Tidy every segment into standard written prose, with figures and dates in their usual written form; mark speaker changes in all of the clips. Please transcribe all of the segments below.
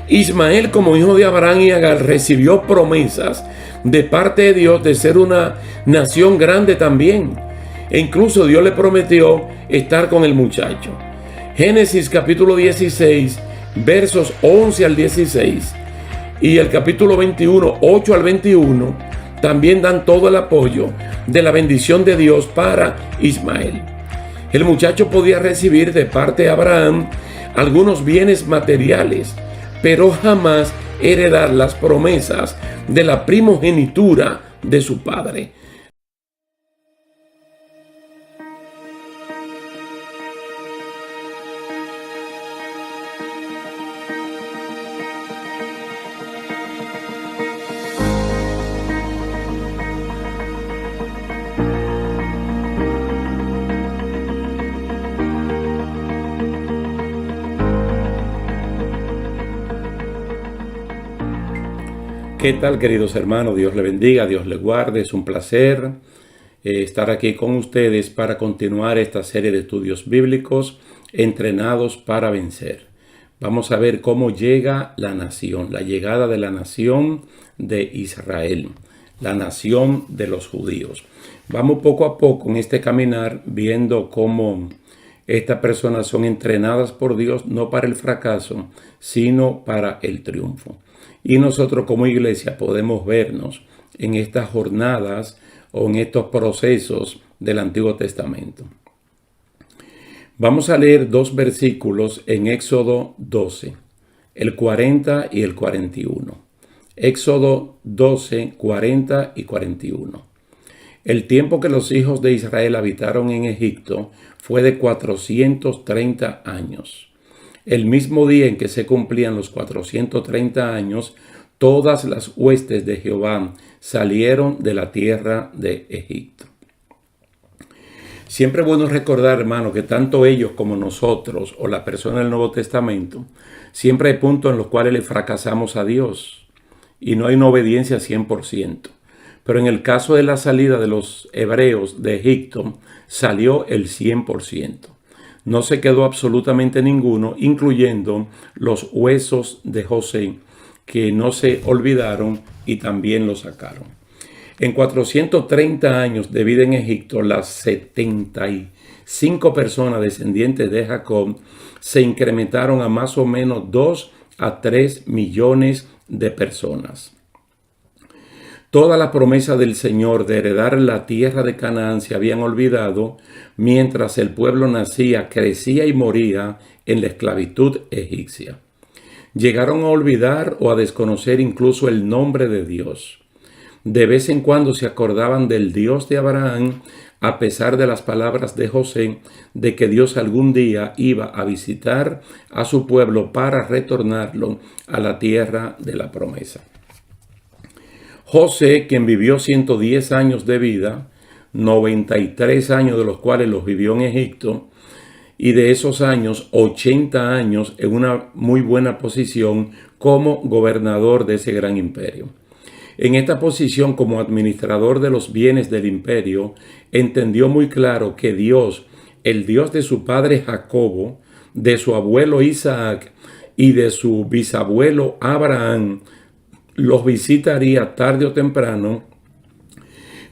Speaker 1: Ismael, como hijo de Abraham y Agar, recibió promesas de parte de Dios de ser una nación grande también. E incluso Dios le prometió estar con el muchacho. Génesis capítulo 16, versos 11 al 16 y el capítulo 21, 8 al 21, también dan todo el apoyo de la bendición de Dios para Ismael. El muchacho podía recibir de parte de Abraham algunos bienes materiales, pero jamás heredar las promesas de la primogenitura de su padre. ¿Qué tal, queridos hermanos? Dios le bendiga, Dios le guarde. Es un placer estar aquí con ustedes para continuar esta serie de estudios bíblicos entrenados para vencer. Vamos a ver cómo llega la nación, la llegada de la nación de Israel, la nación de los judíos. Vamos poco a poco en este caminar viendo cómo estas personas son entrenadas por Dios no para el fracaso, sino para el triunfo. Y nosotros como iglesia podemos vernos en estas jornadas o en estos procesos del Antiguo Testamento. Vamos a leer dos versículos en Éxodo 12, el 40 y el 41. Éxodo 12, 40 y 41. El tiempo que los hijos de Israel habitaron en Egipto fue de 430 años. El mismo día en que se cumplían los 430 años, todas las huestes de Jehová salieron de la tierra de Egipto. Siempre es bueno recordar, hermano, que tanto ellos como nosotros o la persona del Nuevo Testamento, siempre hay puntos en los cuales le fracasamos a Dios y no hay una obediencia 100%. Pero en el caso de la salida de los hebreos de Egipto, salió el 100%. No se quedó absolutamente ninguno, incluyendo los huesos de José, que no se olvidaron y también lo sacaron. En 430 años de vida en Egipto, las 75 personas descendientes de Jacob se incrementaron a más o menos 2 a 3 millones de personas. Toda la promesa del Señor de heredar la tierra de Canaán se habían olvidado mientras el pueblo nacía, crecía y moría en la esclavitud egipcia. Llegaron a olvidar o a desconocer incluso el nombre de Dios. De vez en cuando se acordaban del Dios de Abraham, a pesar de las palabras de José de que Dios algún día iba a visitar a su pueblo para retornarlo a la tierra de la promesa. José, quien vivió 110 años de vida, 93 años de los cuales los vivió en Egipto, y de esos años, 80 años en una muy buena posición como gobernador de ese gran imperio. En esta posición como administrador de los bienes del imperio, entendió muy claro que Dios, el Dios de su padre Jacobo, de su abuelo Isaac y de su bisabuelo Abraham, los visitaría tarde o temprano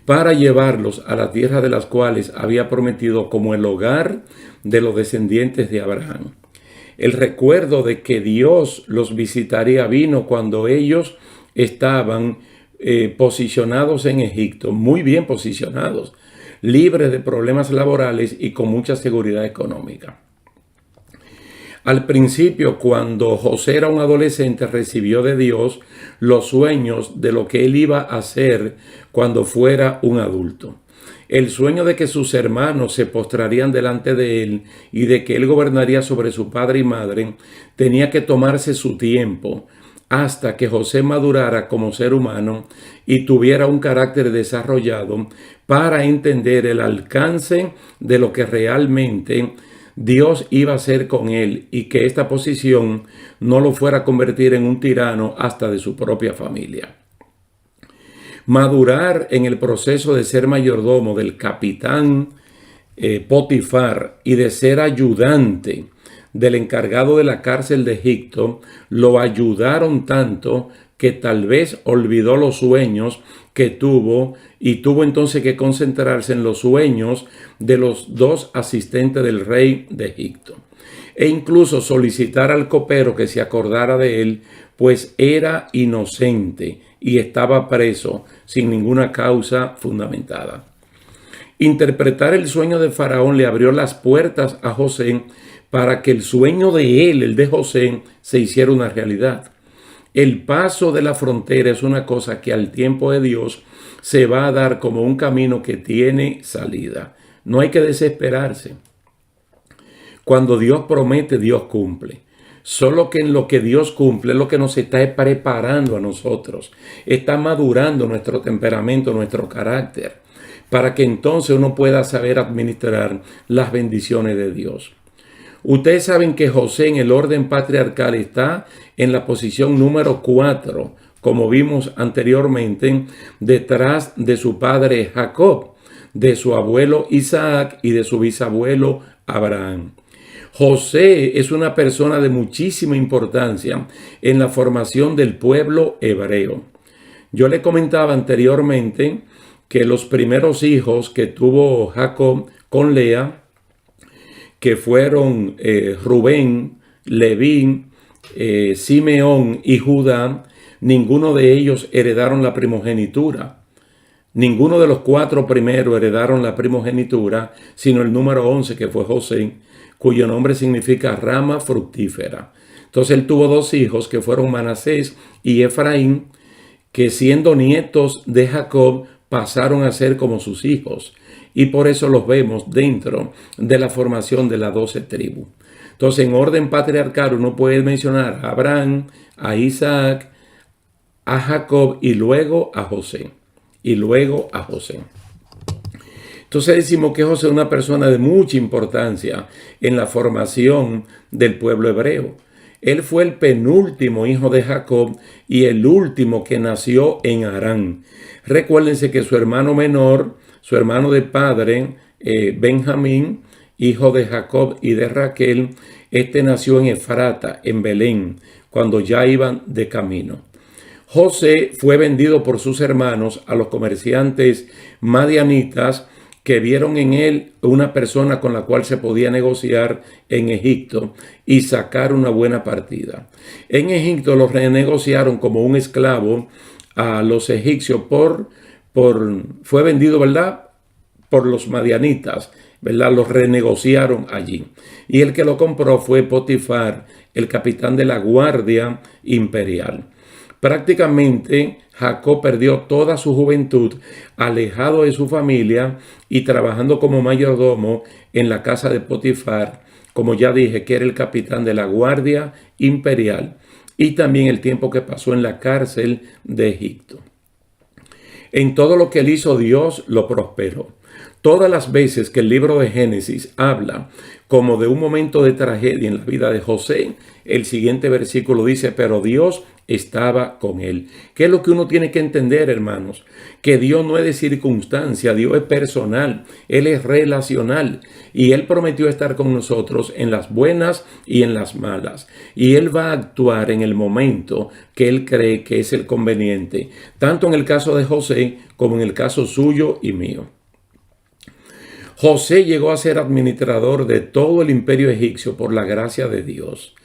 Speaker 1: para llevarlos a la tierra de las cuales había prometido como el hogar de los descendientes de Abraham. El recuerdo de que Dios los visitaría vino cuando ellos estaban posicionados en Egipto, muy bien posicionados, libres de problemas laborales y con mucha seguridad económica. Al principio, cuando José era un adolescente, recibió de Dios los sueños de lo que él iba a hacer cuando fuera un adulto. El sueño de que sus hermanos se postrarían delante de él y de que él gobernaría sobre su padre y madre tenía que tomarse su tiempo hasta que José madurara como ser humano y tuviera un carácter desarrollado para entender el alcance de lo que realmente Dios iba a hacer con él y que esta posición no lo fuera a convertir en un tirano hasta de su propia familia. Madurar en el proceso de ser mayordomo del capitán Potifar y de ser ayudante del encargado de la cárcel de Egipto lo ayudaron tanto que tal vez olvidó los sueños que tuvo y tuvo entonces que concentrarse en los sueños de los dos asistentes del rey de Egipto. E incluso solicitar al copero que se acordara de él, pues era inocente y estaba preso sin ninguna causa fundamentada. Interpretar el sueño de Faraón le abrió las puertas a José para que el sueño de él, el de José, se hiciera una realidad. El paso de la frontera es una cosa que al tiempo de Dios se va a dar como un camino que tiene salida. No hay que desesperarse. Cuando Dios promete, Dios cumple. Solo que en lo que Dios cumple es lo que nos está preparando a nosotros. Está madurando nuestro temperamento, nuestro carácter, para que entonces uno pueda saber administrar las bendiciones de Dios. Ustedes saben que José en el orden patriarcal está en la posición número 4, como vimos anteriormente, detrás de su padre Jacob, de su abuelo Isaac y de su bisabuelo Abraham. José es una persona de muchísima importancia en la formación del pueblo hebreo. Yo le comentaba anteriormente que los primeros hijos que tuvo Jacob con Lea, que fueron Rubén, Leví, Simeón y Judá, ninguno de ellos heredaron la primogenitura. Ninguno de los 4 primeros heredaron la primogenitura, sino el número 11, que fue José, cuyo nombre significa rama fructífera. Entonces él tuvo 2 hijos que fueron Manasés y Efraín, que siendo nietos de Jacob pasaron a ser como sus hijos. Y por eso los vemos dentro de la formación de las 12 tribus. Entonces, en orden patriarcal uno puede mencionar a Abraham, a Isaac, a Jacob y luego a José. Entonces decimos que José es una persona de mucha importancia en la formación del pueblo hebreo. Él fue el penúltimo hijo de Jacob y el último que nació en Harán. Recuérdense que su hermano menor, su hermano de padre, Benjamín, hijo de Jacob y de Raquel, nació en Efrata, en Belén, cuando ya iban de camino. José fue vendido por sus hermanos a los comerciantes madianitas, que vieron en él una persona con la cual se podía negociar en Egipto y sacar una buena partida. En Egipto lo renegociaron como un esclavo a los egipcios fue vendido, ¿verdad?, por los madianitas, ¿verdad? Los renegociaron allí. Y el que lo compró fue Potifar, el capitán de la guardia imperial. Prácticamente Jacob perdió toda su juventud alejado de su familia y trabajando como mayordomo en la casa de Potifar, como ya dije, que era el capitán de la guardia imperial, y también el tiempo que pasó en la cárcel de Egipto. En todo lo que él hizo, Dios lo prosperó. Todas las veces que el libro de Génesis habla como de un momento de tragedia en la vida de José, el siguiente versículo dice, pero Dios estaba con él. ¿Qué es lo que uno tiene que entender, hermanos? Que Dios no es de circunstancia, Dios es personal, Él es relacional y Él prometió estar con nosotros en las buenas y en las malas. Y Él va a actuar en el momento que Él cree que es el conveniente, tanto en el caso de José como en el caso suyo y mío. José llegó a ser administrador de todo el imperio egipcio por la gracia de Dios.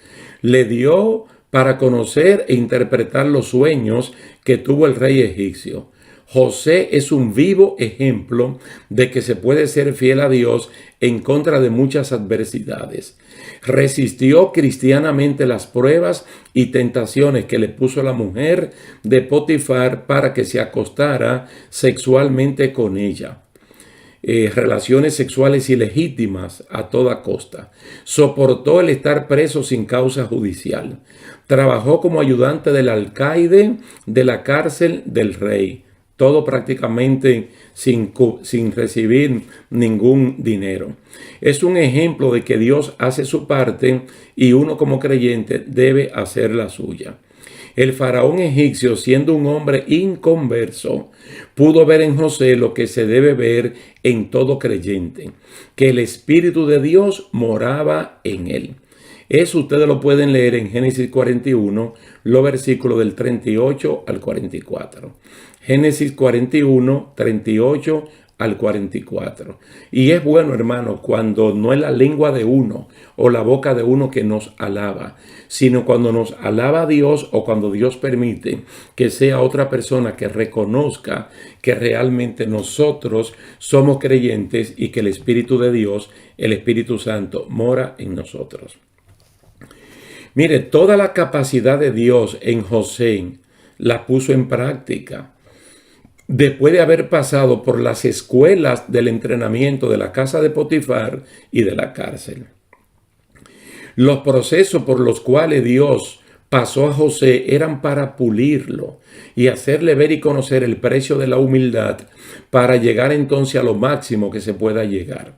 Speaker 1: Le dio para conocer e interpretar los sueños que tuvo el rey egipcio. José es un vivo ejemplo de que se puede ser fiel a Dios en contra de muchas adversidades. Resistió cristianamente las pruebas y tentaciones que le puso la mujer de Potifar para que se acostara sexualmente con ella. Relaciones sexuales ilegítimas a toda costa. Soportó el estar preso sin causa judicial. Trabajó como ayudante del alcaide de la cárcel del rey. Todo prácticamente sin recibir ningún dinero. Es un ejemplo de que Dios hace su parte y uno como creyente debe hacer la suya. El faraón egipcio, siendo un hombre inconverso, pudo ver en José lo que se debe ver en todo creyente, que el Espíritu de Dios moraba en él. Eso ustedes lo pueden leer en Génesis 41, los versículos del 38 al 44. Génesis 41, 38 al 44. Y es bueno, hermano, cuando no es la lengua de uno o la boca de uno que nos alaba, sino cuando nos alaba Dios o cuando Dios permite que sea otra persona que reconozca que realmente nosotros somos creyentes y que el Espíritu de Dios, el Espíritu Santo, mora en nosotros. Mire, toda la capacidad de Dios en José la puso en práctica. Después de haber pasado por las escuelas del entrenamiento de la casa de Potifar y de la cárcel. Los procesos por los cuales Dios pasó a José eran para pulirlo y hacerle ver y conocer el precio de la humildad para llegar entonces a lo máximo que se pueda llegar.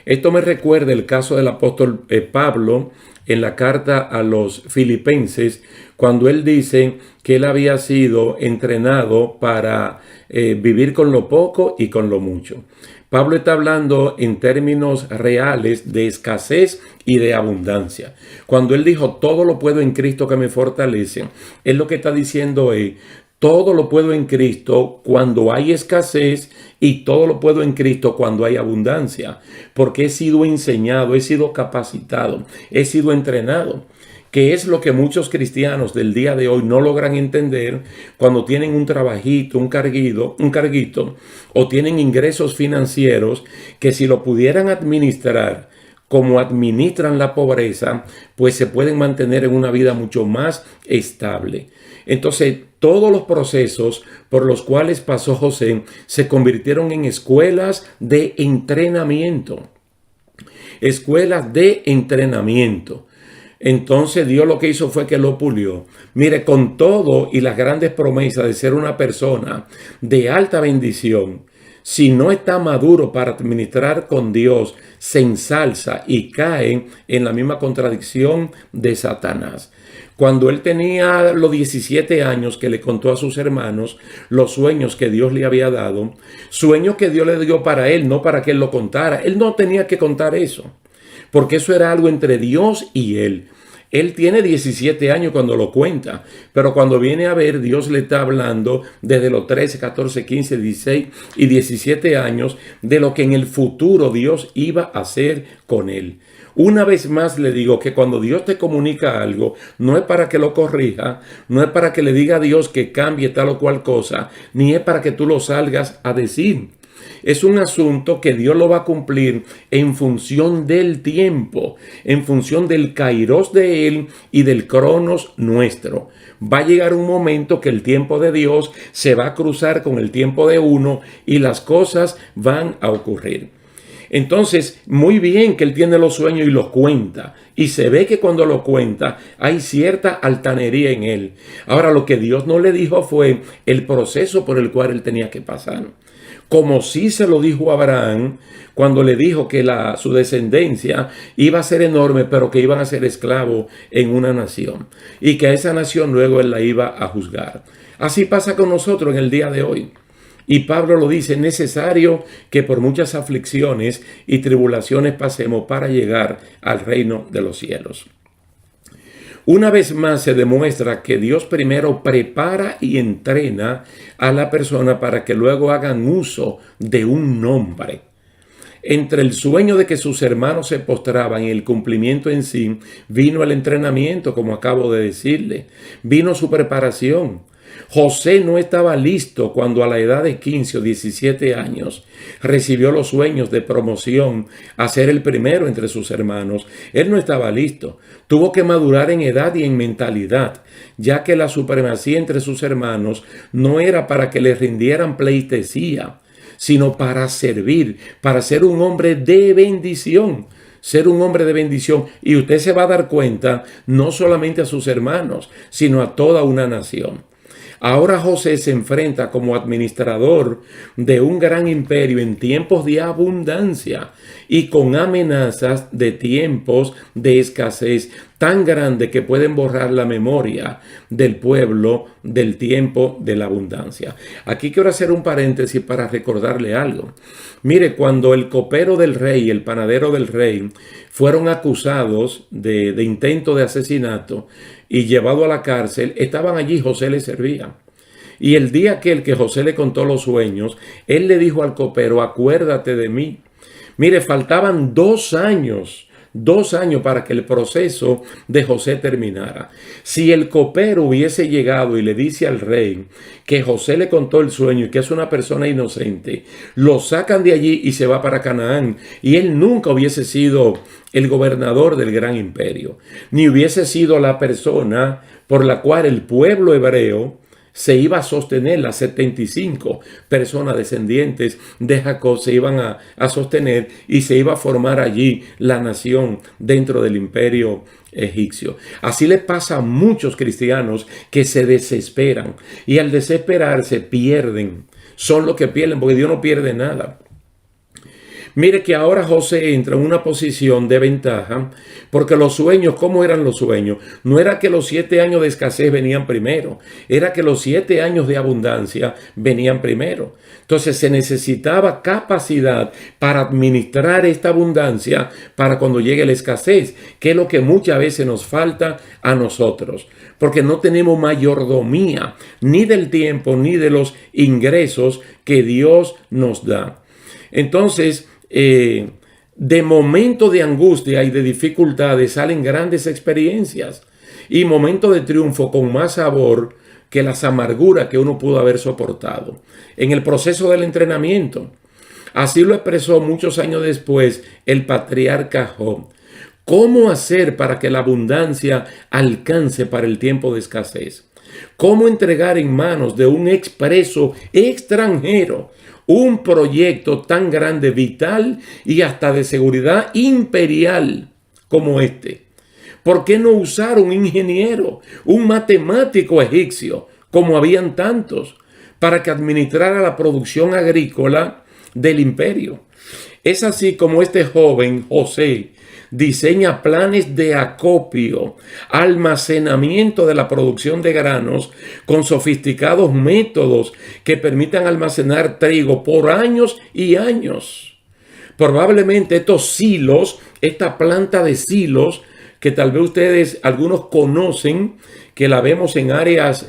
Speaker 1: Esto me recuerda el caso del apóstol Pablo en la carta a los Filipenses, cuando él dice que él había sido entrenado para vivir con lo poco y con lo mucho. Pablo está hablando en términos reales de escasez y de abundancia. Cuando él dijo, todo lo puedo en Cristo que me fortalece, él lo que está diciendo es, todo lo puedo en Cristo cuando hay escasez y todo lo puedo en Cristo cuando hay abundancia, porque he sido enseñado, he sido capacitado, he sido entrenado, que es lo que muchos cristianos del día de hoy no logran entender cuando tienen un trabajito, un carguito, o tienen ingresos financieros que si lo pudieran administrar como administran la pobreza, pues se pueden mantener en una vida mucho más estable. Entonces, todos los procesos por los cuales pasó José se convirtieron en escuelas de entrenamiento. Escuelas de entrenamiento. Entonces Dios lo que hizo fue que lo pulió. Mire, con todo y las grandes promesas de ser una persona de alta bendición, si no está maduro para administrar con Dios, se ensalza y cae en la misma contradicción de Satanás. Cuando él tenía los 17 años que le contó a sus hermanos los sueños que Dios le había dado, sueños que Dios le dio para él, no para que él lo contara. Él no tenía que contar eso, porque eso era algo entre Dios y él. Él tiene 17 años cuando lo cuenta, pero cuando viene a ver, Dios le está hablando desde los 13, 14, 15, 16 y 17 años de lo que en el futuro Dios iba a hacer con él. Una vez más le digo que cuando Dios te comunica algo, no es para que lo corrija, no es para que le diga a Dios que cambie tal o cual cosa, ni es para que tú lo salgas a decir. Es un asunto que Dios lo va a cumplir en función del tiempo, en función del kairos de Él y del cronos nuestro. Va a llegar un momento que el tiempo de Dios se va a cruzar con el tiempo de uno y las cosas van a ocurrir. Entonces, muy bien que él tiene los sueños y los cuenta. Y se ve que cuando lo cuenta hay cierta altanería en él. Ahora, lo que Dios no le dijo fue el proceso por el cual él tenía que pasar. Como sí se lo dijo a Abraham cuando le dijo que su descendencia iba a ser enorme, pero que iban a ser esclavos en una nación. Y que a esa nación luego él la iba a juzgar. Así pasa con nosotros en el día de hoy. Y Pablo lo dice, es necesario que por muchas aflicciones y tribulaciones pasemos para llegar al reino de los cielos. Una vez más se demuestra que Dios primero prepara y entrena a la persona para que luego hagan uso de un nombre. Entre el sueño de que sus hermanos se postraban y el cumplimiento en sí, vino el entrenamiento, como acabo de decirle, vino su preparación. José no estaba listo cuando a la edad de 15 o 17 años recibió los sueños de promoción a ser el primero entre sus hermanos. Él no estaba listo. Tuvo que madurar en edad y en mentalidad, ya que la supremacía entre sus hermanos no era para que le rindieran pleitesía, sino para servir, para ser un hombre de bendición. Ser un hombre de bendición. Y usted se va a dar cuenta, no solamente a sus hermanos, sino a toda una nación. Ahora José se enfrenta como administrador de un gran imperio en tiempos de abundancia y con amenazas de tiempos de escasez, tan grande que pueden borrar la memoria del pueblo del tiempo de la abundancia. Aquí quiero hacer un paréntesis para recordarle algo. Mire, cuando el copero del rey, el panadero del rey, fueron acusados de intento de asesinato y llevados a la cárcel, estaban allí, José les servía. Y el día aquel que José le contó los sueños, él le dijo al copero, acuérdate de mí. Mire, faltaban 2 años para que el proceso de José terminara. Si el copero hubiese llegado y le dice al rey que José le contó el sueño y que es una persona inocente, lo sacan de allí y se va para Canaán, y él nunca hubiese sido el gobernador del gran imperio, ni hubiese sido la persona por la cual el pueblo hebreo se iba a sostener. Las 75 personas descendientes de Jacob se iban a sostener y se iba a formar allí la nación dentro del imperio egipcio. Así le pasa a muchos cristianos que se desesperan y al desesperarse pierden. Son los que pierden, porque Dios no pierde nada. Mire que ahora José entra en una posición de ventaja, porque los sueños, ¿cómo eran los sueños? No era que los 7 años de escasez venían primero, era que los 7 años de abundancia venían primero. Entonces se necesitaba capacidad para administrar esta abundancia para cuando llegue la escasez, que es lo que muchas veces nos falta a nosotros, porque no tenemos mayordomía ni del tiempo ni de los ingresos que Dios nos da. Entonces, de momentos de angustia y de dificultades salen grandes experiencias y momentos de triunfo con más sabor que las amarguras que uno pudo haber soportado en el proceso del entrenamiento. Así lo expresó muchos años después el patriarca Job. ¿Cómo hacer para que la abundancia alcance para el tiempo de escasez? ¿Cómo entregar en manos de un expreso extranjero un proyecto tan grande, vital y hasta de seguridad imperial como este? ¿Por qué no usar un ingeniero, un matemático egipcio, como habían tantos, para que administrara la producción agrícola del imperio? Es así como este joven José diseña planes de acopio, almacenamiento de la producción de granos con sofisticados métodos que permitan almacenar trigo por años y años. Probablemente estos silos, esta planta de silos, que tal vez ustedes, algunos conocen, que la vemos en áreas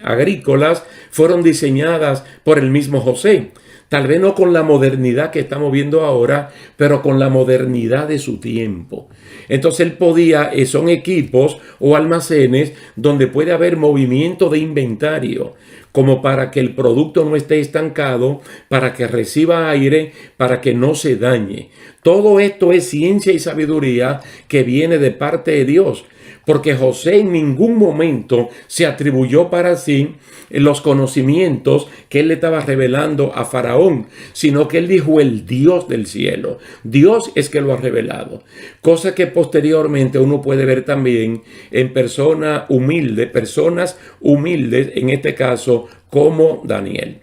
Speaker 1: agrícolas, fueron diseñadas por el mismo José. Tal vez no con la modernidad que estamos viendo ahora, pero con la modernidad de su tiempo. Entonces él podía, son equipos o almacenes donde puede haber movimiento de inventario, como para que el producto no esté estancado, para que reciba aire, para que no se dañe. Todo esto es ciencia y sabiduría que viene de parte de Dios, porque José en ningún momento se atribuyó para sí los conocimientos que él le estaba revelando a Faraón, sino que él dijo el Dios del cielo. Dios es que lo ha revelado. Cosa que posteriormente uno puede ver también en personas humildes, en este caso como Daniel.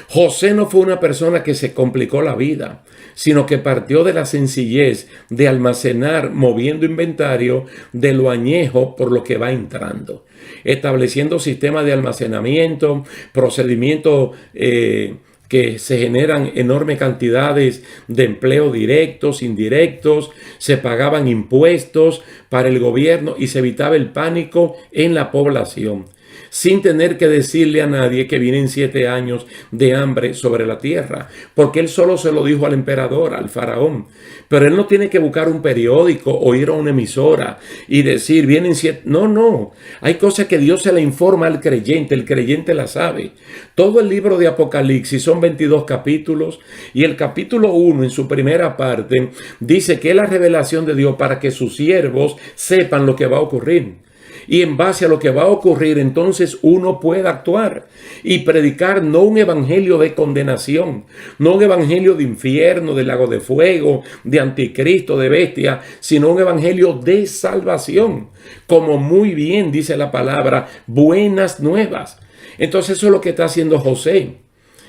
Speaker 1: José no fue una persona que se complicó la vida, sino que partió de la sencillez de almacenar, moviendo inventario de lo añejo por lo que va entrando, estableciendo sistemas de almacenamiento, procedimientos que se generan enormes cantidades de empleo directos, indirectos, se pagaban impuestos para el gobierno y se evitaba el pánico en la población, sin tener que decirle a nadie que vienen 7 años de hambre sobre la tierra, porque él solo se lo dijo al emperador, al faraón. Pero él no tiene que buscar un periódico o ir a una emisora y decir, vienen 7. No. Hay cosas que Dios se le informa al creyente, el creyente la sabe. Todo el libro de Apocalipsis son 22 capítulos y el capítulo 1 en su primera parte dice que es la revelación de Dios para que sus siervos sepan lo que va a ocurrir. Y en base a lo que va a ocurrir, entonces uno puede actuar y predicar no un evangelio de condenación, no un evangelio de infierno, de lago de fuego, de anticristo, de bestia, sino un evangelio de salvación, como muy bien dice la palabra, buenas nuevas. Entonces eso es lo que está haciendo José,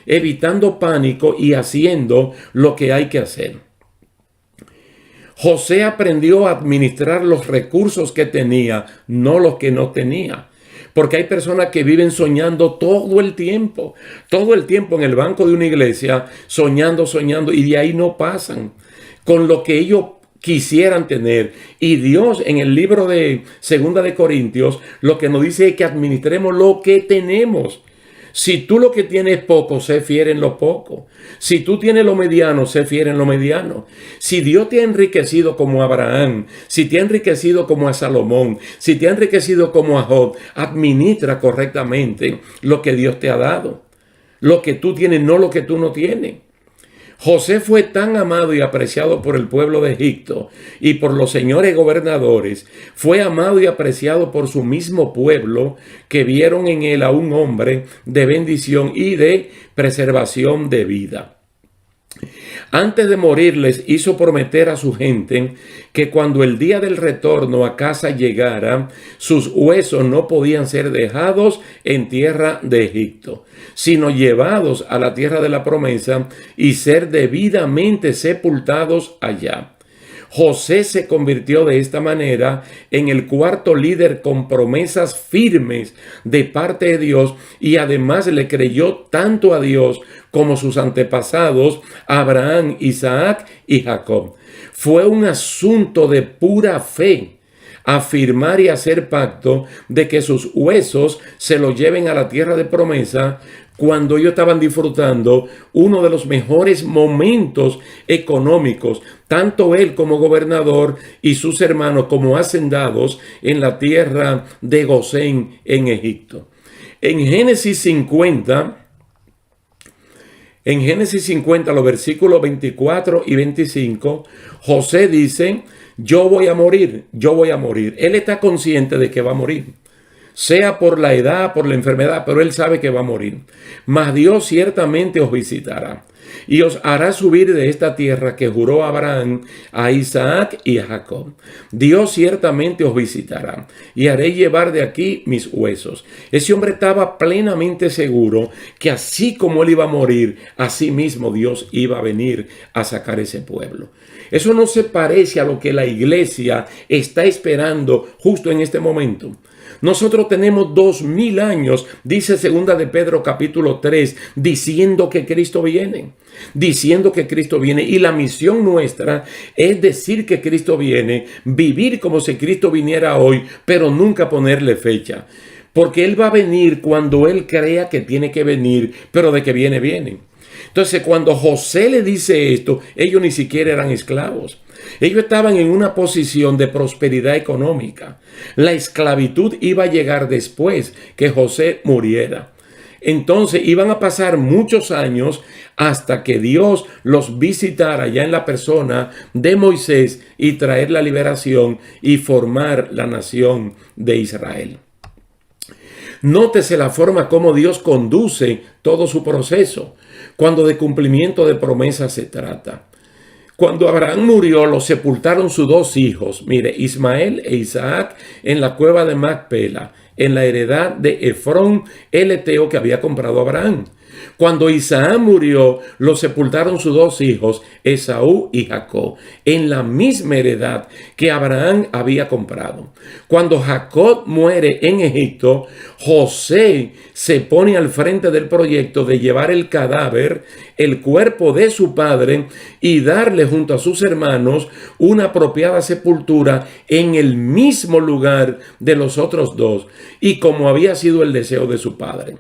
Speaker 1: evitando pánico y haciendo lo que hay que hacer. José aprendió a administrar los recursos que tenía, no los que no tenía. Porque hay personas que viven soñando todo el tiempo en el banco de una iglesia, soñando, y de ahí no pasan con lo que ellos quisieran tener. Y Dios en el libro de Segunda de Corintios lo que nos dice es que administremos lo que tenemos. Si tú lo que tienes es poco, sé fiel en lo poco. Si tú tienes lo mediano, sé fiel en lo mediano. Si Dios te ha enriquecido como a Abraham, si te ha enriquecido como a Salomón, si te ha enriquecido como a Job, administra correctamente lo que Dios te ha dado. Lo que tú tienes, no lo que tú no tienes. José fue tan amado y apreciado por el pueblo de Egipto y por los señores gobernadores, fue amado y apreciado por su mismo pueblo, que vieron en él a un hombre de bendición y de preservación de vida. Antes de morir les hizo prometer a su gente que cuando el día del retorno a casa llegara, sus huesos no podían ser dejados en tierra de Egipto, sino llevados a la tierra de la promesa y ser debidamente sepultados allá. José se convirtió de esta manera en el cuarto líder con promesas firmes de parte de Dios, y además le creyó tanto a Dios como sus antepasados Abraham, Isaac y Jacob. Fue un asunto de pura fe afirmar y hacer pacto de que sus huesos se lo lleven a la tierra de promesa, cuando ellos estaban disfrutando uno de los mejores momentos económicos, tanto él como gobernador y sus hermanos como hacendados en la tierra de Gosén en Egipto. En Génesis 50, los versículos 24 y 25, José dice: yo voy a morir. Él está consciente de que va a morir, sea por la edad, por la enfermedad, pero él sabe que va a morir. Mas Dios ciertamente os visitará y os hará subir de esta tierra que juró a Abraham, a Isaac y a Jacob. Dios ciertamente os visitará y haré llevar de aquí mis huesos. Ese hombre estaba plenamente seguro que así como él iba a morir, así mismo Dios iba a venir a sacar ese pueblo. Eso no se parece a lo que la iglesia está esperando justo en este momento. Nosotros tenemos 2000 años, dice segunda de Pedro capítulo 3, diciendo que Cristo viene. Y la misión nuestra es decir que Cristo viene, vivir como si Cristo viniera hoy, pero nunca ponerle fecha. Porque Él va a venir cuando Él crea que tiene que venir, pero de que viene, viene. Entonces, cuando José le dice esto, ellos ni siquiera eran esclavos. Ellos estaban en una posición de prosperidad económica. La esclavitud iba a llegar después que José muriera. Entonces iban a pasar muchos años hasta que Dios los visitara ya en la persona de Moisés y traer la liberación y formar la nación de Israel. Nótese la forma como Dios conduce todo su proceso cuando de cumplimiento de promesas se trata. Cuando Abraham murió, lo sepultaron sus dos hijos, Ismael e Isaac, en la cueva de Macpela, en la heredad de Efrón el Eteo que había comprado Abraham. Cuando Isaac murió, lo sepultaron sus dos hijos, Esaú y Jacob, en la misma heredad que Abraham había comprado. Cuando Jacob muere en Egipto, José se pone al frente del proyecto de llevar el cadáver, el cuerpo de su padre, y darle junto a sus hermanos una apropiada sepultura en el mismo lugar de los otros dos, y como había sido el deseo de su padre.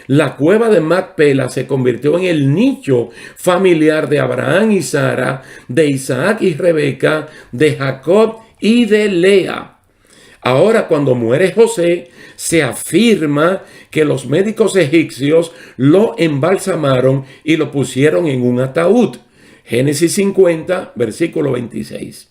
Speaker 1: La cueva de Macpela se convirtió en el nicho familiar de Abraham y Sara, de Isaac y Rebeca, de Jacob y de Lea. Ahora, cuando muere José, se afirma que los médicos egipcios lo embalsamaron y lo pusieron en un ataúd. Génesis 50, versículo 26.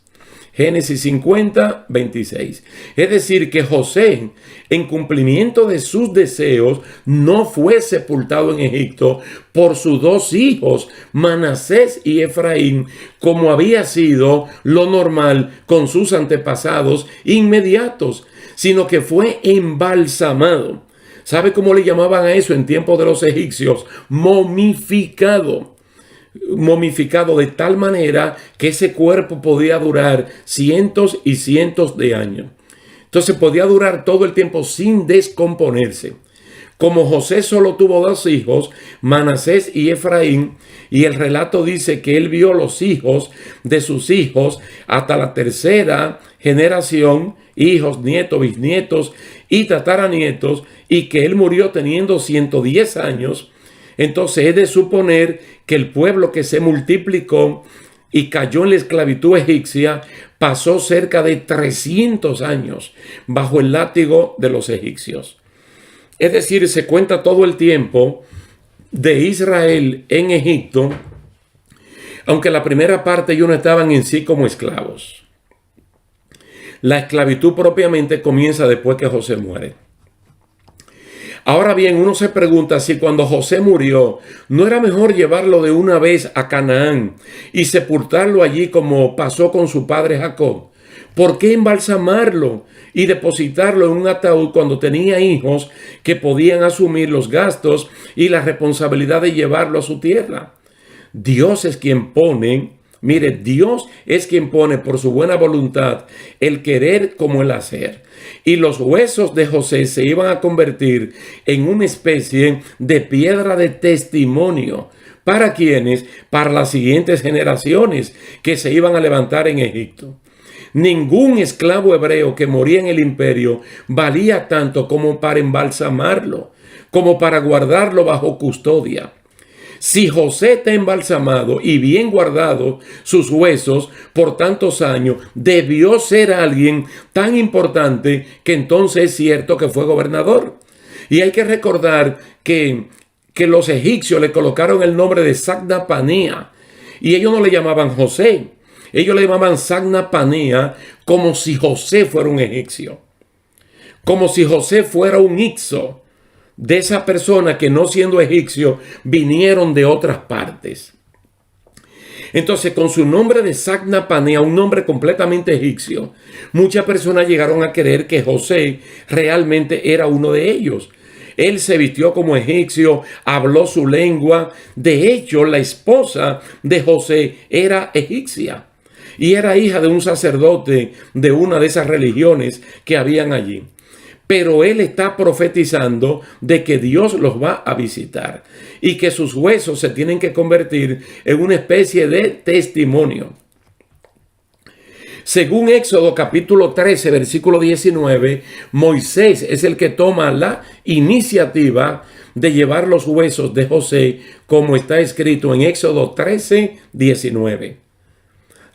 Speaker 1: Génesis 50, 26. Es decir, que José, en cumplimiento de sus deseos, no fue sepultado en Egipto por sus dos hijos, Manasés y Efraín, como había sido lo normal con sus antepasados inmediatos, sino que fue embalsamado. ¿Sabe cómo le llamaban a eso en tiempos de los egipcios? Momificado. momificado de tal manera que ese cuerpo podía durar cientos y cientos de años. Entonces podía durar todo el tiempo sin descomponerse. Como José solo tuvo 2 hijos, Manasés y Efraín, y el relato dice que él vio los hijos de sus hijos hasta la 3ª generación, hijos, nietos, bisnietos y tataranietos, y que él murió teniendo 110 años. Entonces es de suponer que el pueblo que se multiplicó y cayó en la esclavitud egipcia pasó cerca de 300 años bajo el látigo de los egipcios. Es decir, se cuenta todo el tiempo de Israel en Egipto, aunque la primera parte ellos no estaban en sí como esclavos. La esclavitud propiamente comienza después que José muere. Ahora bien, uno se pregunta si cuando José murió, ¿no era mejor llevarlo de una vez a Canaán y sepultarlo allí como pasó con su padre Jacob? ¿Por qué embalsamarlo y depositarlo en un ataúd cuando tenía hijos que podían asumir los gastos y la responsabilidad de llevarlo a su tierra? Dios es quien pone, mire, Dios es quien pone por su buena voluntad el querer como el hacer. Y los huesos de José se iban a convertir en una especie de piedra de testimonio. ¿Para quiénes? Para las siguientes generaciones que se iban a levantar en Egipto. Ningún esclavo hebreo que moría en el imperio valía tanto como para embalsamarlo, como para guardarlo bajo custodia. Si José está embalsamado y bien guardado sus huesos por tantos años, debió ser alguien tan importante que entonces es cierto que fue gobernador. Y hay que recordar que los egipcios le colocaron el nombre de Sagna Panea y ellos no le llamaban José. Ellos le llamaban Sagna Panea como si José fuera un egipcio, como si José fuera un Ixo de esa persona que no siendo egipcio vinieron de otras partes. Entonces, con su nombre de Sagna Panea, un nombre completamente egipcio, muchas personas llegaron a creer que José realmente era uno de ellos. Él se vistió como egipcio, habló su lengua. De hecho, la esposa de José era egipcia y era hija de un sacerdote de una de esas religiones que habían allí. Pero él está profetizando de que Dios los va a visitar y que sus huesos se tienen que convertir en una especie de testimonio. Según Éxodo capítulo 13, versículo 19, Moisés es el que toma la iniciativa de llevar los huesos de José, como está escrito en Éxodo 13, 19.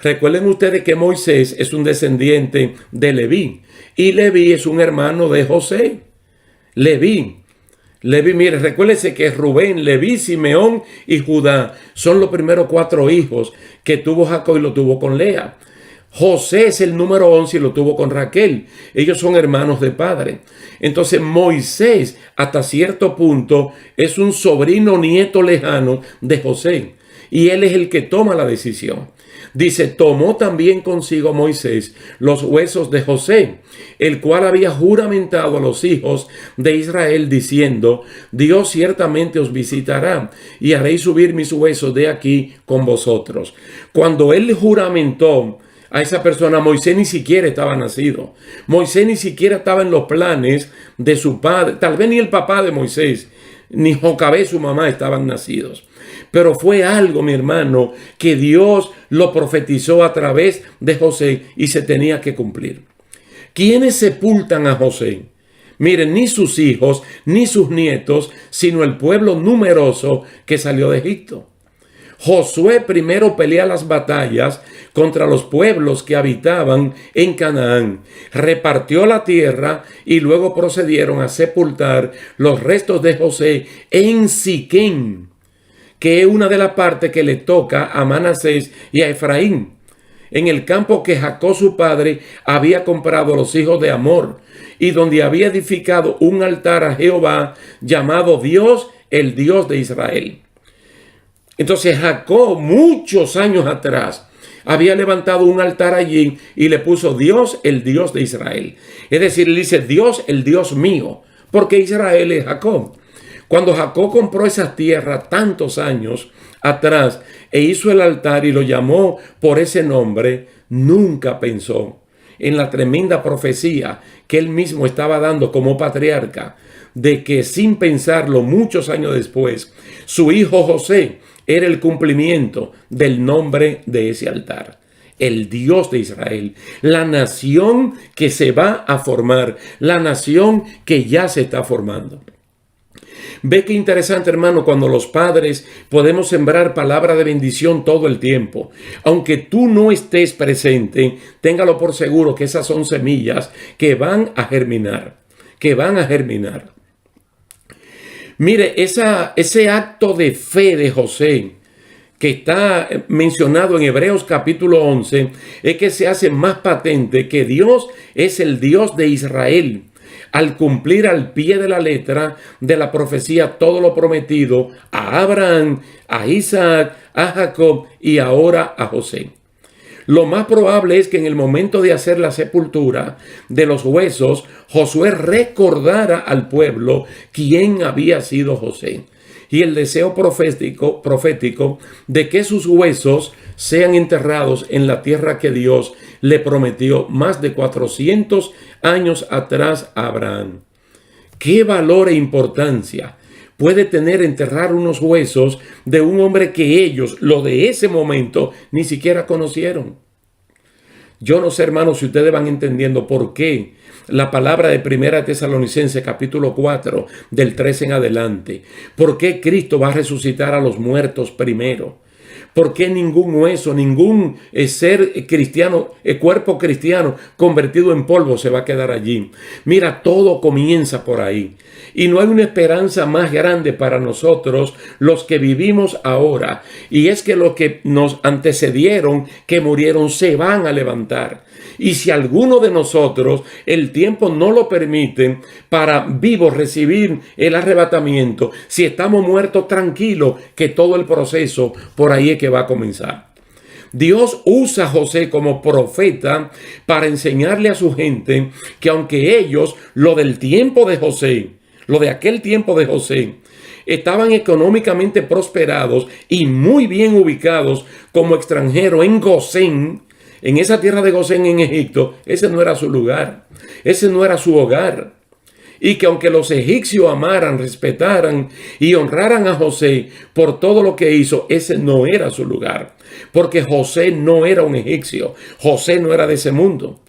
Speaker 1: Recuerden ustedes que Moisés es un descendiente de Leví y Leví es un hermano de José. Leví, mire, recuérdense que Rubén, Leví, Simeón y Judá son los primeros 4 hijos que tuvo Jacob y lo tuvo con Lea. José es el número 11 y lo tuvo con Raquel. Ellos son hermanos de padre. Entonces Moisés hasta cierto punto es un sobrino nieto lejano de José y él es el que toma la decisión. Dice, tomó también consigo Moisés los huesos de José, el cual había juramentado a los hijos de Israel diciendo, Dios ciertamente os visitará y haréis subir mis huesos de aquí con vosotros. Cuando él juramentó a esa persona, Moisés ni siquiera estaba nacido. Moisés ni siquiera estaba en los planes de su padre. Tal vez ni el papá de Moisés, ni Jocabé, su mamá, estaban nacidos. Pero fue algo, mi hermano, que Dios lo profetizó a través de José y se tenía que cumplir. ¿Quiénes sepultan a José? Miren, ni sus hijos, ni sus nietos, sino el pueblo numeroso que salió de Egipto. Josué primero pelea las batallas contra los pueblos que habitaban en Canaán, repartió la tierra y luego procedieron a sepultar los restos de José en Siquem, que es una de las partes que le toca a Manasés y a Efraín, en el campo que Jacob su padre había comprado a los hijos de Amor y donde había edificado un altar a Jehová llamado Dios, el Dios de Israel. Entonces Jacob, muchos años atrás, había levantado un altar allí y le puso Dios, el Dios de Israel. Es decir, le dice Dios, el Dios mío, porque Israel es Jacob. Cuando Jacob compró esas tierras tantos años atrás e hizo el altar y lo llamó por ese nombre, nunca pensó en la tremenda profecía que él mismo estaba dando como patriarca, de que sin pensarlo muchos años después, su hijo José era el cumplimiento del nombre de ese altar. El Dios de Israel, la nación que se va a formar, la nación que ya se está formando. Ve qué interesante, hermano, cuando los padres podemos sembrar palabra de bendición todo el tiempo. Aunque tú no estés presente, téngalo por seguro que esas son semillas que van a germinar, Mire, ese acto de fe de José que está mencionado en Hebreos capítulo 11, es que se hace más patente que Dios es el Dios de Israel, al cumplir al pie de la letra de la profecía todo lo prometido a Abraham, a Isaac, a Jacob y ahora a José. Lo más probable es que en el momento de hacer la sepultura de los huesos, Josué recordara al pueblo quién había sido José. Y el deseo profético de que sus huesos sean enterrados en la tierra que Dios le prometió más de 400 años atrás a Abraham. ¿Qué valor e importancia puede tener enterrar unos huesos de un hombre que ellos, lo de ese momento, ni siquiera conocieron? Yo no sé, hermanos, si ustedes van entendiendo por qué la palabra de Primera Tesalonicenses capítulo 4 del 13 en adelante. ¿Por qué Cristo va a resucitar a los muertos primero? ¿Por qué ningún hueso, ningún ser cristiano, cuerpo cristiano convertido en polvo se va a quedar allí? Mira, todo comienza por ahí. Y no hay una esperanza más grande para nosotros, los que vivimos ahora. Y es que los que nos antecedieron, que murieron, se van a levantar. Y si alguno de nosotros el tiempo no lo permite para vivos recibir el arrebatamiento, si estamos muertos, tranquilos, que todo el proceso por ahí es que va a comenzar. Dios usa a José como profeta para enseñarle a su gente que aunque ellos, lo del tiempo de José, lo de aquel tiempo de José, estaban económicamente prosperados y muy bien ubicados como extranjeros en Gosén, en esa tierra de Gosén en Egipto, ese no era su lugar, ese no era su hogar. Y que aunque los egipcios amaran, respetaran y honraran a José por todo lo que hizo, ese no era su lugar. Porque José no era un egipcio, José no era de ese mundo.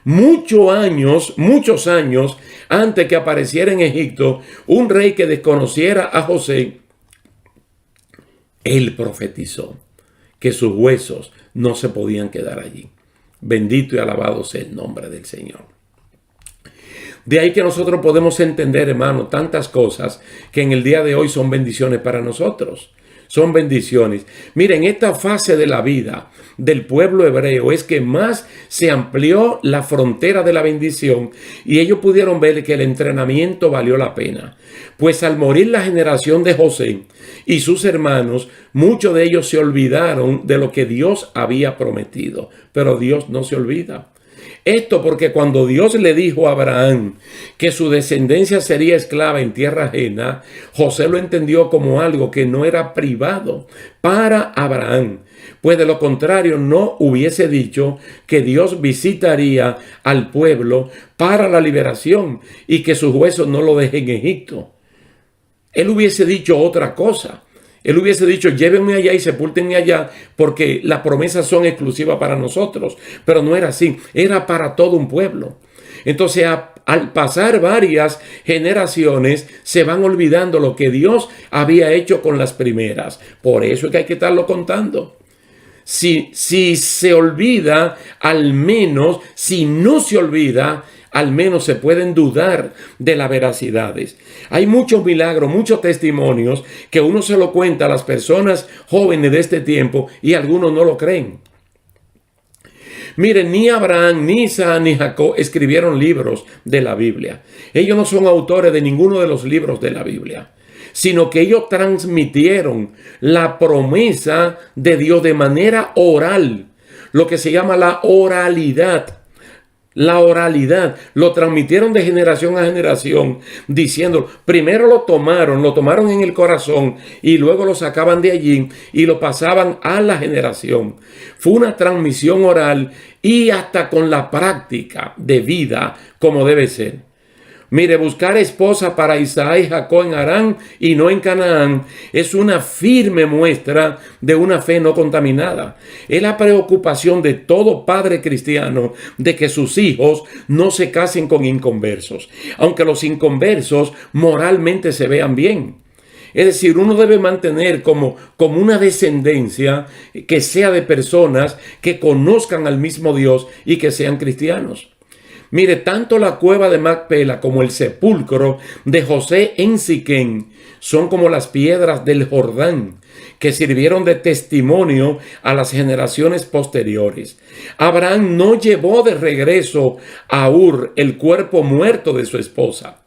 Speaker 1: Muchos años antes que apareciera en Egipto un rey que desconociera a José, él profetizó que sus huesos no se podían quedar allí. Bendito y alabado sea el nombre del Señor. De ahí que nosotros podemos entender, hermano, tantas cosas que en el día de hoy son bendiciones para nosotros. Son bendiciones. Miren, esta fase de la vida del pueblo hebreo es que más se amplió la frontera de la bendición y ellos pudieron ver que el entrenamiento valió la pena. Pues al morir la generación de José y sus hermanos, muchos de ellos se olvidaron de lo que Dios había prometido. Pero Dios no se olvida. Esto porque cuando Dios le dijo a Abraham que su descendencia sería esclava en tierra ajena, José lo entendió como algo que no era privado para Abraham. Pues de lo contrario no hubiese dicho que Dios visitaría al pueblo para la liberación y que sus huesos no lo dejen en Egipto. Él hubiese dicho otra cosa. Él hubiese dicho, llévenme allá y sepúltenme allá porque las promesas son exclusivas para nosotros. Pero no era así, era para todo un pueblo. Entonces, al pasar varias generaciones, se van olvidando lo que Dios había hecho con las primeras. Por eso es que hay que estarlo contando. Si se olvida, al menos, si no se olvida, al menos se pueden dudar de las veracidades. Hay muchos milagros, muchos testimonios que uno se lo cuenta a las personas jóvenes de este tiempo y algunos no lo creen. Miren, ni Abraham, ni Isaac, ni Jacob escribieron libros de la Biblia. Ellos no son autores de ninguno de los libros de la Biblia, sino que ellos transmitieron la promesa de Dios de manera oral, lo que se llama la oralidad. La oralidad, lo transmitieron de generación a generación, diciendo, primero lo tomaron en el corazón y luego lo sacaban de allí y lo pasaban a la generación. Fue una transmisión oral y hasta con la práctica de vida como debe ser. Mire, buscar esposa para Isaac y Jacob en Harán y no en Canaán es una firme muestra de una fe no contaminada. Es la preocupación de todo padre cristiano de que sus hijos no se casen con inconversos, aunque los inconversos moralmente se vean bien. Es decir, uno debe mantener como una descendencia que sea de personas que conozcan al mismo Dios y que sean cristianos. Mire, tanto la cueva de Macpela como el sepulcro de José en Siquén son como las piedras del Jordán, que sirvieron de testimonio a las generaciones posteriores. Abraham no llevó de regreso a Ur el cuerpo muerto de su esposa,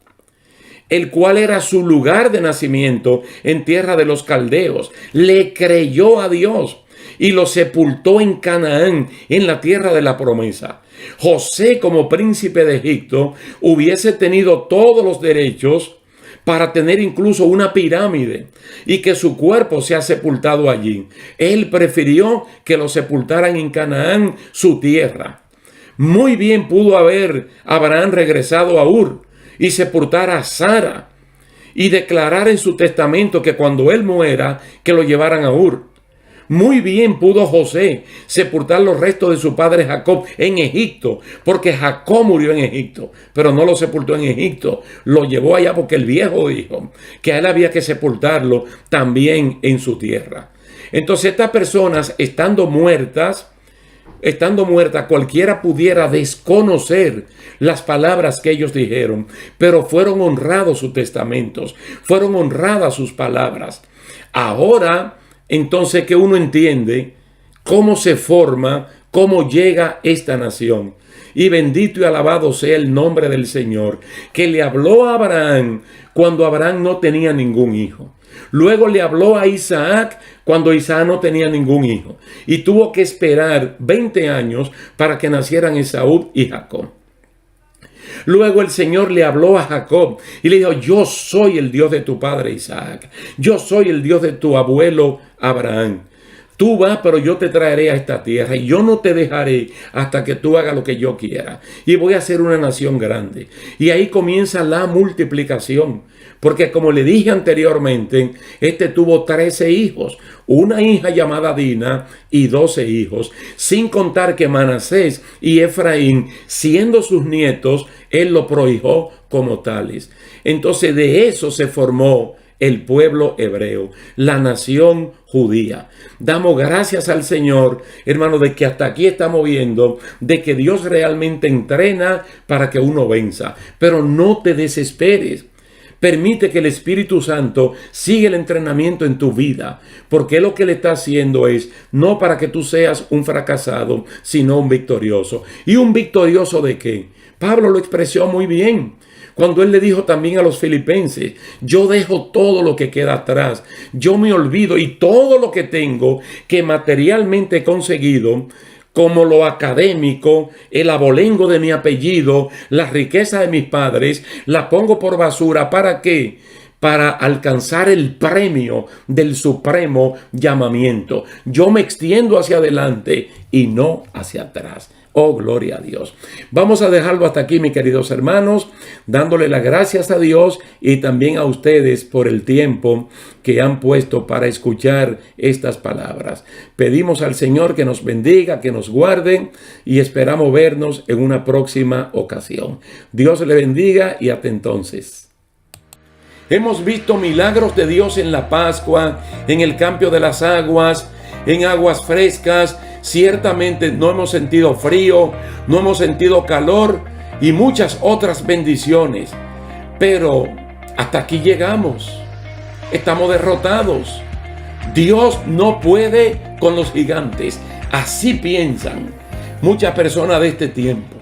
Speaker 1: el cual era su lugar de nacimiento en tierra de los caldeos. Le creyó a Dios y lo sepultó en Canaán, en la tierra de la promesa. José, como príncipe de Egipto, hubiese tenido todos los derechos para tener incluso una pirámide y que su cuerpo sea sepultado allí. Él prefirió que lo sepultaran en Canaán, su tierra. Muy bien pudo haber Abraham regresado a Ur y sepultar a Sara y declarar en su testamento que cuando él muera, que lo llevaran a Ur. Muy bien pudo José sepultar los restos de su padre Jacob en Egipto, porque Jacob murió en Egipto, pero no lo sepultó en Egipto, lo llevó allá porque el viejo dijo que a él había que sepultarlo también en su tierra. Entonces estas personas, estando muertas, cualquiera pudiera desconocer las palabras que ellos dijeron, pero fueron honrados sus testamentos, fueron honradas sus palabras. Ahora, entonces, que uno entiende cómo se forma, cómo llega esta nación. Y bendito y alabado sea el nombre del Señor, que le habló a Abraham cuando Abraham no tenía ningún hijo. Luego le habló a Isaac cuando Isaac no tenía ningún hijo. Y tuvo que esperar 20 años para que nacieran Esaú y Jacob. Luego el Señor le habló a Jacob y le dijo, yo soy el Dios de tu padre Isaac. Yo soy el Dios de tu abuelo Abraham. Tú vas, pero yo te traeré a esta tierra y yo no te dejaré hasta que tú hagas lo que yo quiera. Y voy a hacer una nación grande. Y ahí comienza la multiplicación. Porque como le dije anteriormente, tuvo 13 hijos, una hija llamada Dina y 12 hijos, sin contar que Manasés y Efraín, siendo sus nietos, él lo prohijó como tales. Entonces de eso se formó el pueblo hebreo, la nación judía. Damos gracias al Señor, hermano, de que hasta aquí estamos viendo de que Dios realmente entrena para que uno venza. Pero no te desesperes. Permite que el Espíritu Santo siga el entrenamiento en tu vida, porque lo que le está haciendo es no para que tú seas un fracasado, sino un victorioso. ¿Y un victorioso de qué? Pablo lo expresó muy bien cuando él le dijo también a los filipenses, yo dejo todo lo que queda atrás, yo me olvido y todo lo que tengo que materialmente he conseguido, como lo académico, el abolengo de mi apellido, la riqueza de mis padres, la pongo por basura. ¿Para qué? Para alcanzar el premio del supremo llamamiento. Yo me extiendo hacia adelante y no hacia atrás. Oh, gloria a Dios. Vamos a dejarlo hasta aquí, mis queridos hermanos, dándole las gracias a Dios y también a ustedes por el tiempo que han puesto para escuchar estas palabras. Pedimos al Señor que nos bendiga, que nos guarde y esperamos vernos en una próxima ocasión. Dios le bendiga y hasta entonces. Hemos visto milagros de Dios en la Pascua, en el cambio de las aguas, en aguas frescas. Ciertamente no hemos sentido frío, no hemos sentido calor y muchas otras bendiciones. Pero hasta aquí llegamos. Estamos derrotados. Dios no puede con los gigantes. Así piensan muchas personas de este tiempo.